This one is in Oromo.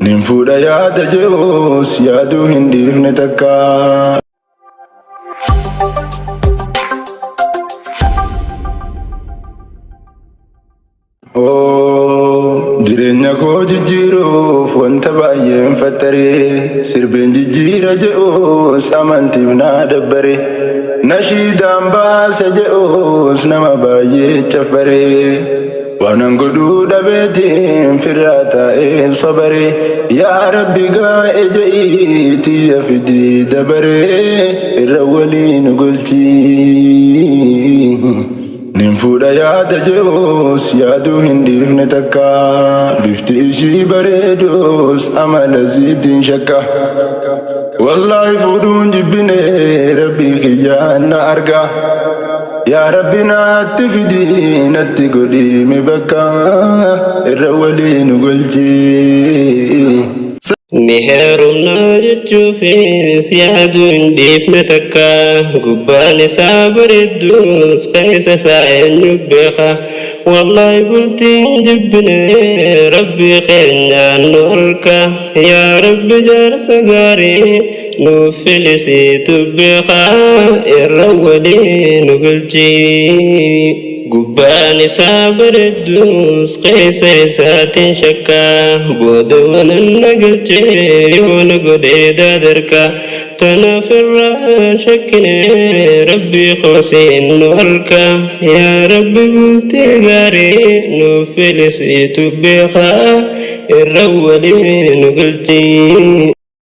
Ninfuudha yaada jehoos yaaduu hin dhiifne takka. Jireenya koo jijjiiruuf wanta baay'een fattaree sirbeen jijjiira jehoos amantiif naa dabbare. Nashiidaan baasa jehoos nama baay'ee caffaree. Waanan godhuu dhabeetiin firraa taa'een sobaree. Yaa Rabbi gaa'e je'ii tiyya fidii dabaree irra waliin golchii. Ninfuudha yaada jehoos yaaduu hin dhiifne takka. Bifti ishii bareedoos amala isiitiin shakka. Wallaahi fuudhuun jibbine Rabbii kiyyaan na arga. Yaa Rabbi naatti fidii natti godhiime bakka irra waliin golchii. Meherumna jechuufis yaaduu hin dhiifne takka. Gubbaan isaa bareeddus keessa isaa eenyu beeka. Wallaahi bultiin jibbine Rabbii keenyaan nu arga. Yaa Rabbi jaarsa gaarii nuuf filisiitu beeka irra waliin golchii. Gubbaan isaa bareeddus keessa isaatiin shakka. Booda wanan nagalchee yoona godhee daadarka. Tanaaf irraa shakkine Rabbii qoosiin nu arga. Yaa Rabbi bultii gaarii nuuf filisiitu beeka irra waliin golchii.